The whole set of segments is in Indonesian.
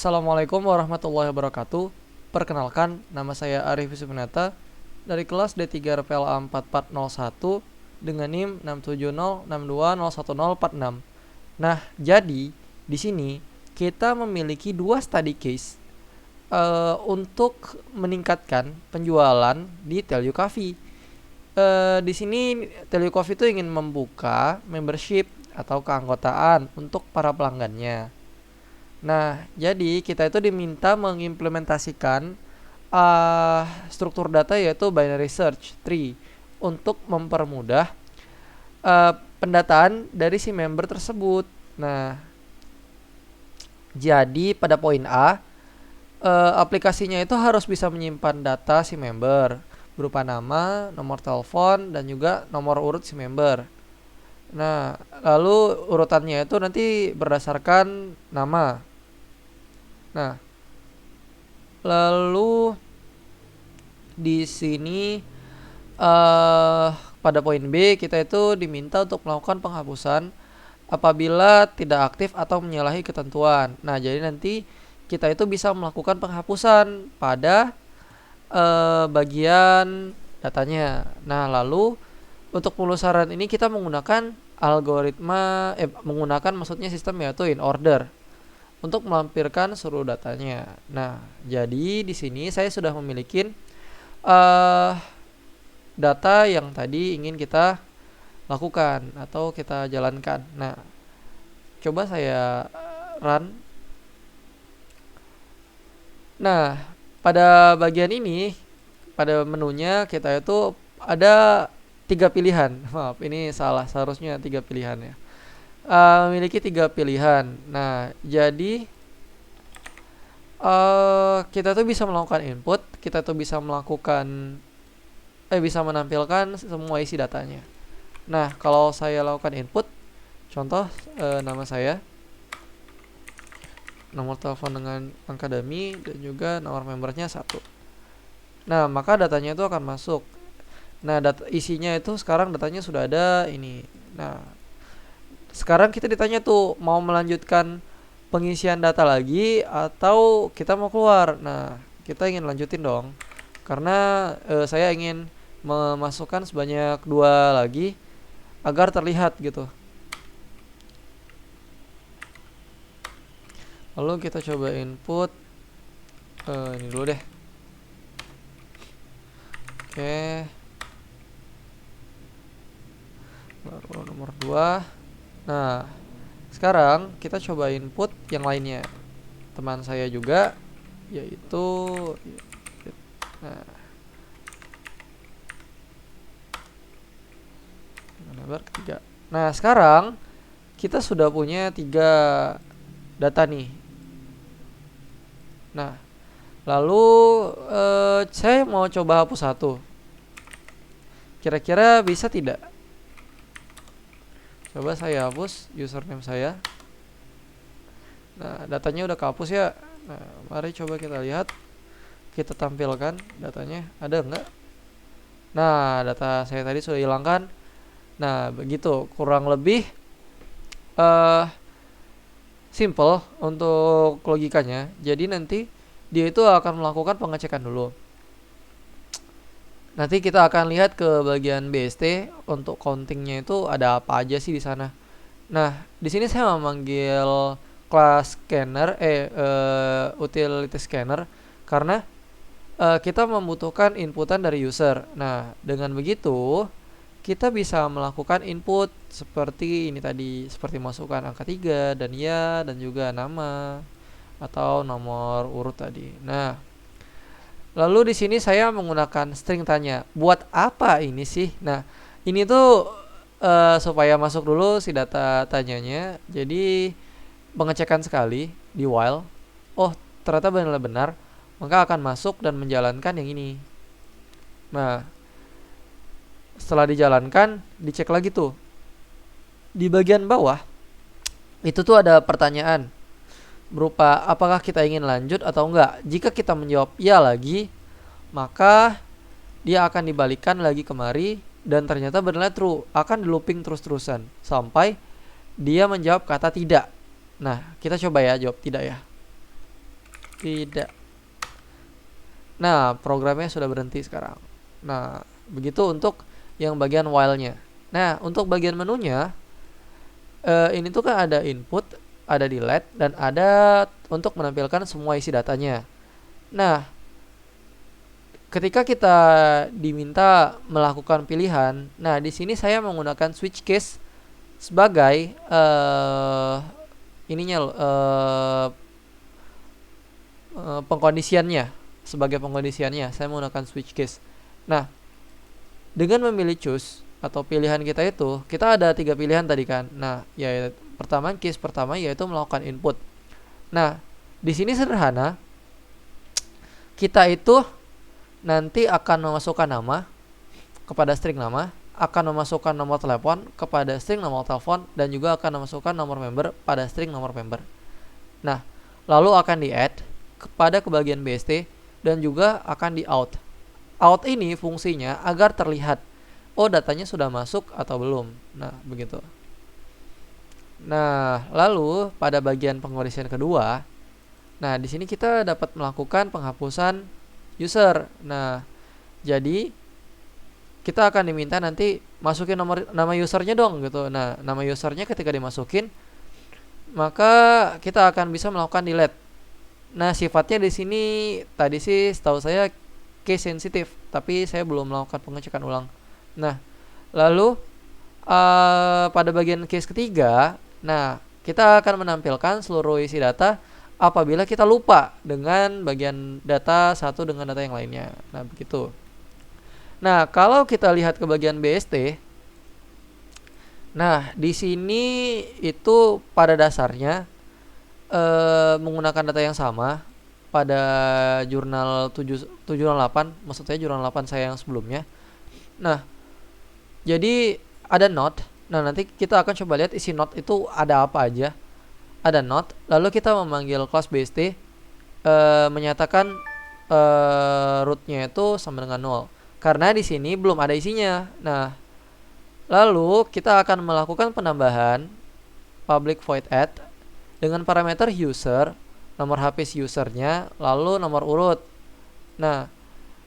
Assalamualaikum warahmatullahi wabarakatuh. Perkenalkan, nama saya Arif Yusupinata dari kelas D3 RPLA 4401 dengan NIM 67062011046. Nah, jadi di sini kita memiliki dua study case untuk meningkatkan penjualan di Tell You Coffee. Di sini Tell You Coffee itu ingin membuka membership atau keanggotaan untuk para pelanggannya. Nah, jadi kita itu diminta mengimplementasikan struktur data yaitu binary search tree untuk mempermudah pendataan dari si member tersebut. Nah, jadi pada poin A, aplikasinya itu harus bisa menyimpan data si member berupa nama, nomor telepon, dan juga nomor urut si member. Nah, lalu urutannya itu nanti berdasarkan nama. Nah, lalu di sini pada poin B kita itu diminta untuk melakukan penghapusan apabila tidak aktif atau menyalahi ketentuan. Nah, jadi nanti kita itu bisa melakukan penghapusan pada bagian datanya. Nah, lalu untuk penelusuran ini kita menggunakan maksudnya sistem yaitu in order untuk melampirkan seluruh datanya. Nah, jadi di sini saya sudah memiliki data yang tadi ingin kita lakukan atau kita jalankan. Nah, coba saya run. Nah, pada bagian ini, pada menunya kita itu ada 3 pilihan. Maaf, ini salah, seharusnya 3 pilihan ya. Memiliki 3 pilihan. Nah, jadi kita tuh bisa melakukan input, kita tuh bisa bisa menampilkan semua isi datanya. Nah, kalau saya lakukan input, contoh nama saya, nomor telepon dengan angka dummy, dan juga nomor membernya 1. Nah, maka datanya itu akan masuk. Nah, isinya itu sekarang datanya sudah ada ini. Nah, sekarang kita ditanya tuh mau melanjutkan pengisian data lagi atau kita mau keluar. Nah, kita ingin lanjutin dong, karena saya ingin memasukkan sebanyak 2 lagi agar terlihat gitu. Lalu kita coba input ini dulu deh. Oke. Baru nomor 2. Nah, sekarang kita coba input yang lainnya. Teman saya juga, yaitu nomor ketiga. Nah, sekarang kita sudah punya 3 data nih. Nah, lalu saya mau coba hapus 1. Kira-kira bisa tidak? Coba saya hapus username saya. Nah, datanya udah kehapus ya. Nah, mari coba kita lihat. Kita tampilkan datanya. Ada enggak? Nah, data saya tadi sudah hilangkan. Nah, begitu. Kurang lebih simple untuk logikanya. Jadi nanti dia itu akan melakukan pengecekan dulu. Nanti kita akan lihat ke bagian BST untuk countingnya itu ada apa aja sih di sana. Nah, di sini saya memanggil class scanner, utility scanner, karena kita membutuhkan inputan dari user. Nah, dengan begitu kita bisa melakukan input seperti ini tadi, seperti masukkan angka 3 dan ya, dan juga nama atau nomor urut tadi. Nah, lalu di sini saya menggunakan string tanya. Buat apa ini sih? Nah, ini tuh supaya masuk dulu si data tanyanya. Jadi pengecekan sekali di while. Oh, ternyata benar-benar. Maka akan masuk dan menjalankan yang ini. Nah, setelah dijalankan, dicek lagi tuh. Di bagian bawah itu tuh ada pertanyaan berupa apakah kita ingin lanjut atau enggak. Jika kita menjawab ya lagi, maka dia akan dibalikkan lagi kemari dan ternyata benar true, akan di looping terus-terusan sampai dia menjawab kata tidak. Nah, kita coba ya jawab tidak ya. Tidak. Nah, programnya sudah berhenti sekarang. Nah, begitu untuk yang bagian while-nya. Nah, untuk bagian menunya, ini tuh kan ada input, ada delete, dan ada untuk menampilkan semua isi datanya. Nah, ketika kita diminta melakukan pilihan, nah di sini saya menggunakan switch case sebagai pengkondisiannya, sebagai pengkondisiannya saya menggunakan switch case. Nah, dengan memilih choose atau pilihan kita itu, kita ada 3 pilihan tadi kan. Nah, ya case pertama yaitu melakukan input. Nah, di sini sederhana, kita itu nanti akan memasukkan nama kepada string nama, akan memasukkan nomor telepon kepada string nomor telepon, dan juga akan memasukkan nomor member pada string nomor member. Nah, lalu akan di-add kepada bagian BST dan juga akan di-out. Out ini fungsinya agar terlihat, oh datanya sudah masuk atau belum. Nah, begitu. Nah, lalu pada bagian pengkondisian kedua, nah di sini kita dapat melakukan penghapusan user. Nah, jadi kita akan diminta nanti masukin nama usernya dong gitu. Nah, nama usernya ketika dimasukin, maka kita akan bisa melakukan delete. Nah, sifatnya di sini tadi sih setahu saya case sensitive, tapi saya belum melakukan pengecekan ulang. Nah, lalu pada bagian case ketiga, nah kita akan menampilkan seluruh isi data apabila kita lupa dengan bagian data satu dengan data yang lainnya. Nah, begitu. Nah, kalau kita lihat ke bagian BST, nah di sini itu pada dasarnya menggunakan data yang sama pada jurnal 708, maksud saya jurnal 8 saya yang sebelumnya. Nah, jadi ada note. Nah, nanti kita akan coba lihat isi note itu ada apa aja. Ada note, lalu kita memanggil class BST, menyatakan rootnya itu sama dengan 0. Karena di sini belum ada isinya. Nah, lalu kita akan melakukan penambahan public void add dengan parameter user, nomor HP usernya, lalu nomor urut. Nah,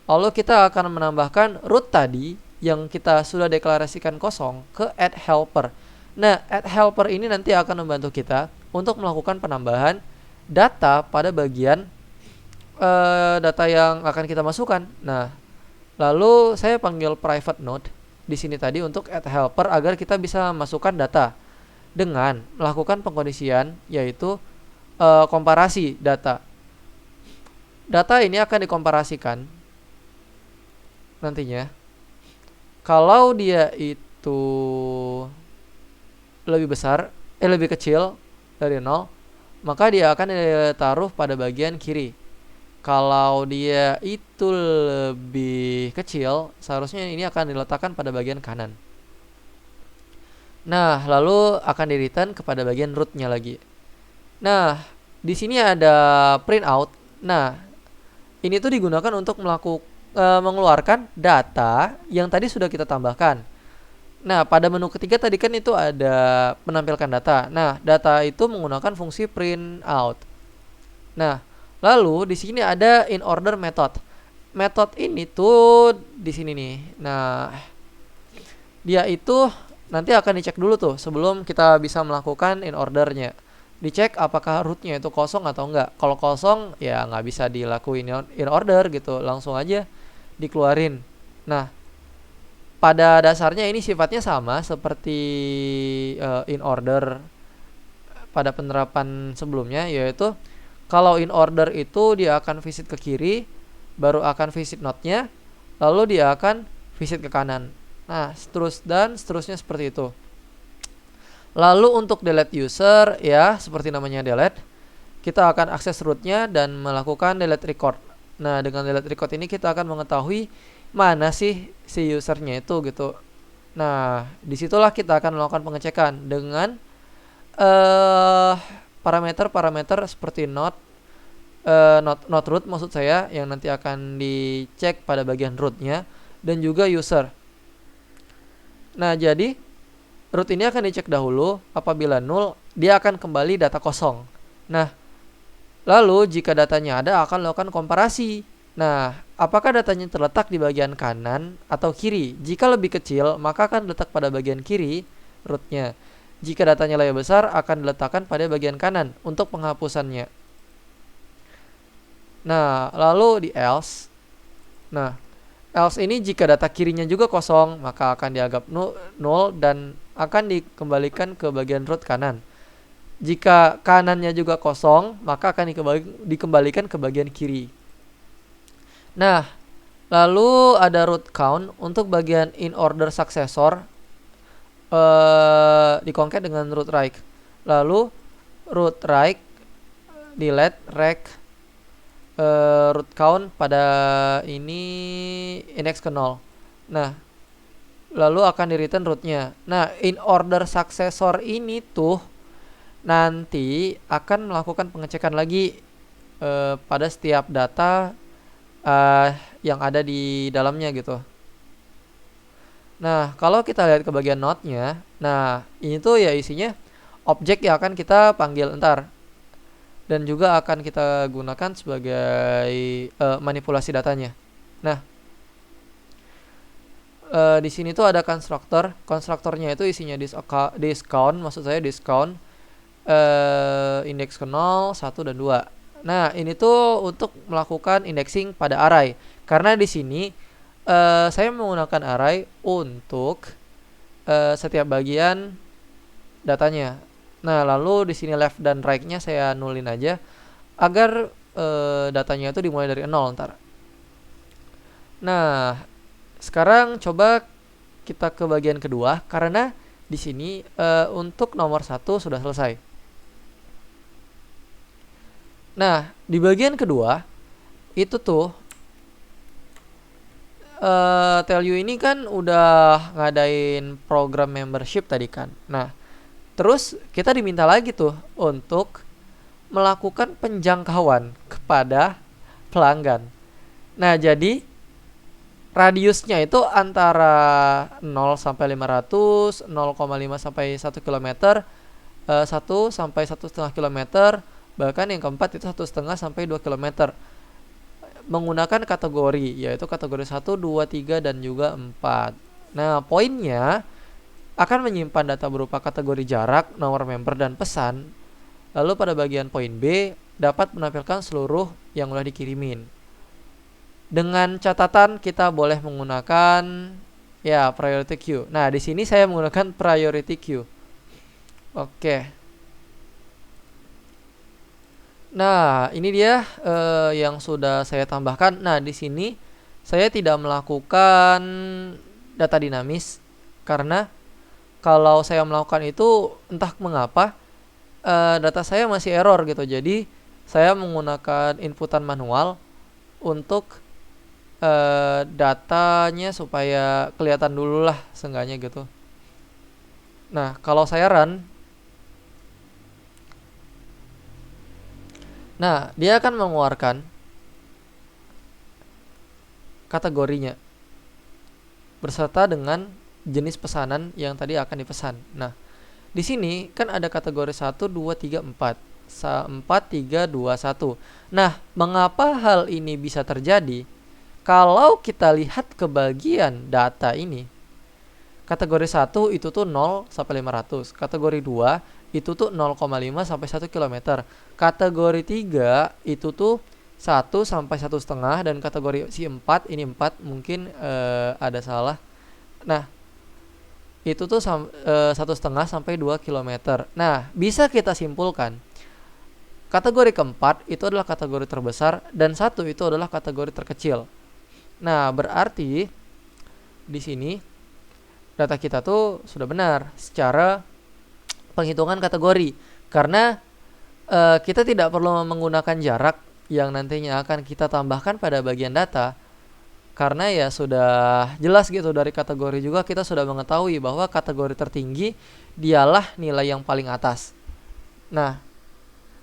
lalu kita akan menambahkan root tadi yang kita sudah deklarasikan kosong ke add helper. Nah, add helper ini nanti akan membantu kita untuk melakukan penambahan data pada bagian data yang akan kita masukkan. Nah, lalu saya panggil private node di sini tadi untuk add helper agar kita bisa masukkan data dengan melakukan pengkondisian, yaitu komparasi data. Data ini akan dikomparasikan nantinya. Kalau dia itu lebih kecil dari 0, maka dia akan ditaruh pada bagian kiri. Kalau dia itu lebih kecil, seharusnya ini akan diletakkan pada bagian kanan. Nah, lalu akan di-return kepada bagian rootnya lagi. Nah, di sini ada print out. Nah, ini tuh digunakan untuk mengeluarkan data yang tadi sudah kita tambahkan. Nah, pada menu ketiga tadi kan itu ada menampilkan data. Nah, data itu menggunakan fungsi print out. Nah, lalu di sini ada in order method. Method ini tuh di sini nih. Nah, dia itu nanti akan dicek dulu tuh sebelum kita bisa melakukan in ordernya. Dicek apakah rootnya itu kosong atau enggak. Kalau kosong ya nggak bisa dilakuin in order gitu, langsung aja dikeluarin. Nah, pada dasarnya ini sifatnya sama seperti in order pada penerapan sebelumnya, yaitu kalau in order itu dia akan visit ke kiri, baru akan visit node-nya, lalu dia akan visit ke kanan. Nah, seterusnya seperti itu. Lalu untuk delete user, ya seperti namanya delete, kita akan akses rootnya dan melakukan delete record. Nah, dengan delete record ini kita akan mengetahui mana sih si usernya itu gitu. Nah, disitulah kita akan melakukan pengecekan dengan parameter-parameter seperti not root maksud saya, yang nanti akan dicek pada bagian rootnya, dan juga user. Nah, jadi root ini akan dicek dahulu. Apabila null, dia akan kembali data kosong. Nah, Lalu jika datanya ada akan melakukan komparasi. Nah, apakah datanya terletak di bagian kanan atau kiri? Jika lebih kecil, maka akan letak pada bagian kiri rootnya. Jika datanya lebih besar, akan diletakkan pada bagian kanan untuk penghapusannya. Nah, lalu di else. Nah, else ini jika data kirinya juga kosong, maka akan dianggap null dan akan dikembalikan ke bagian root kanan. Jika kanannya juga kosong, maka akan dikembalikan ke bagian kiri. Nah, lalu ada root count untuk bagian in order successor dikoncat dengan root right. Lalu root right delete rec root count pada ini index ke 0. Nah, lalu akan di return rootnya. Nah, in order successor ini tuh nanti akan melakukan pengecekan lagi pada setiap data yang ada di dalamnya gitu. Nah, kalau kita lihat ke bagian node-nya, nah ini tuh ya isinya objek yang akan kita panggil ntar dan juga akan kita gunakan sebagai manipulasi datanya. Nah, di sini tuh ada konstruktor. Konstruktornya itu isinya discount, maksud saya discount indeks ke 0, 1 dan 2. Nah, ini tuh untuk melakukan indexing pada array. Karena di sini saya menggunakan array untuk setiap bagian datanya. Nah, lalu di sini left dan right-nya saya nulin aja agar datanya itu dimulai dari 0 ntar. Nah, sekarang coba kita ke bagian kedua karena di sini untuk nomor 1 sudah selesai. Nah, di bagian kedua itu tuh Tell You ini kan udah ngadain program membership tadi kan. Nah, terus kita diminta lagi tuh untuk melakukan penjangkauan kepada pelanggan. Nah, jadi radiusnya itu antara 0 sampai 500, 0,5 sampai 1 km, 1 sampai 1,5 km, bahkan yang keempat itu 1,5 sampai 2 km. Menggunakan kategori, yaitu kategori 1, 2, 3, dan juga 4. Nah, poinnya akan menyimpan data berupa kategori jarak, nomor member, dan pesan. Lalu pada bagian poin B, dapat menampilkan seluruh yang sudah dikirimin. Dengan catatan kita boleh menggunakan ya priority queue. Nah, di sini saya menggunakan priority queue. Oke. Nah, ini dia yang sudah saya tambahkan. Nah, di sini saya tidak melakukan data dinamis karena kalau saya melakukan itu entah mengapa data saya masih error gitu. Jadi saya menggunakan inputan manual untuk datanya supaya kelihatan dulu lah seenggaknya gitu. Nah, kalau saya run, nah dia akan mengeluarkan kategorinya berserta dengan jenis pesanan yang tadi akan dipesan. Nah, di sini kan ada kategori 1, 2, 3, 4. 4, 3, 2, 1. Nah, mengapa hal ini bisa terjadi? Kalau kita lihat ke bagian data ini, kategori 1 itu tuh 0 sampai 500. Kategori 2 itu tuh 0,5 sampai 1 km. Kategori 3 itu tuh 1 sampai 1,5, dan kategori si 4 ini 4 mungkin ada salah. Nah, itu tuh 1,5 sampai 2 km. Nah, bisa kita simpulkan kategori keempat itu adalah kategori terbesar dan 1 itu adalah kategori terkecil. Nah, berarti di sini data kita tuh sudah benar secara penghitungan kategori karena kita tidak perlu menggunakan jarak yang nantinya akan kita tambahkan pada bagian data karena ya sudah jelas gitu dari kategori juga kita sudah mengetahui bahwa kategori tertinggi dialah nilai yang paling atas. Nah,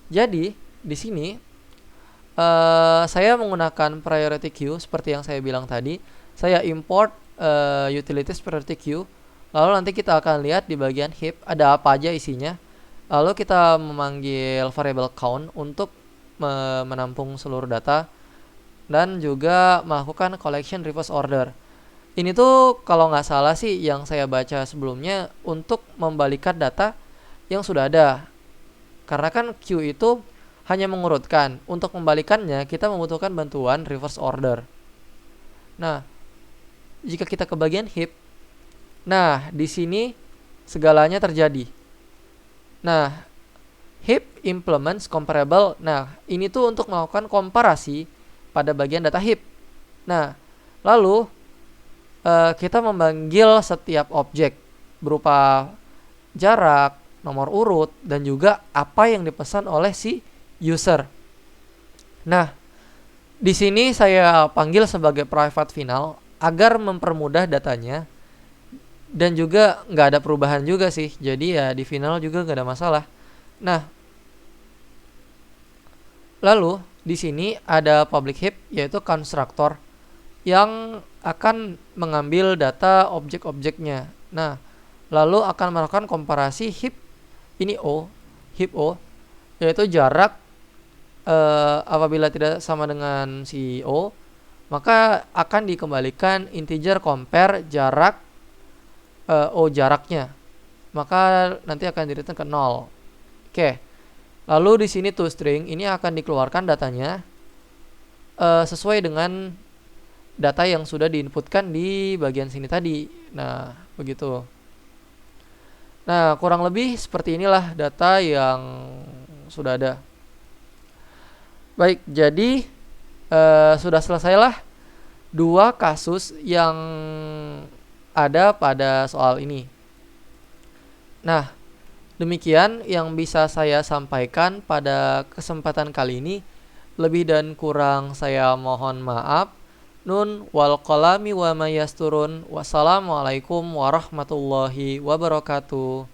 jadi di sini saya menggunakan priority queue seperti yang saya bilang tadi. Saya import utilities priority queue. Lalu nanti kita akan lihat di bagian heap ada apa aja isinya. Lalu kita memanggil variable count untuk menampung seluruh data dan juga melakukan collection reverse order. Ini tuh kalau nggak salah sih yang saya baca sebelumnya untuk membalikan data yang sudah ada. Karena kan queue itu hanya mengurutkan. Untuk membalikannya kita membutuhkan bantuan reverse order. Nah, jika kita ke bagian heap, nah di sini segalanya terjadi. Nah, heap implements comparable. Nah, ini tuh untuk melakukan komparasi pada bagian data heap. Nah, lalu kita memanggil setiap objek berupa jarak, nomor urut, dan juga apa yang dipesan oleh si user. Nah, di sini saya panggil sebagai private final agar mempermudah datanya dan juga nggak ada perubahan juga sih. Jadi ya di final juga nggak ada masalah. Nah, lalu di sini ada public heap yaitu constructor yang akan mengambil data objek-objeknya. Nah, lalu akan melakukan komparasi heap ini heap O, yaitu jarak apabila tidak sama dengan si O, maka akan dikembalikan integer compare jarak O jaraknya. Maka nanti akan di-return ke 0. Oke. Lalu di sini toString ini akan dikeluarkan datanya sesuai dengan data yang sudah diinputkan di bagian sini tadi. Nah, begitu. Nah, kurang lebih seperti inilah data yang sudah ada. Baik, jadi sudah selesailah 2 kasus yang ada pada soal ini. Nah, demikian yang bisa saya sampaikan pada kesempatan kali ini. Lebih dan kurang saya mohon maaf. Nun wal qalami wa ma yasturun. Wassalamualaikum warahmatullahi wabarakatuh.